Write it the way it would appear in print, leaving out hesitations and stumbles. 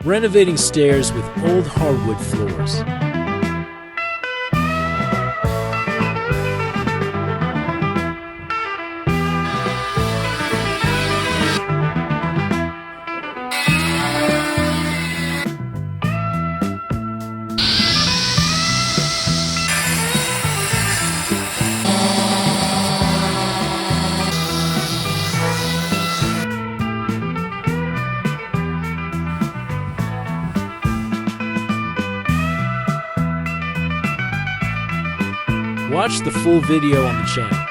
Renovating stairs with old hardwood floors. Watch the full video on the channel.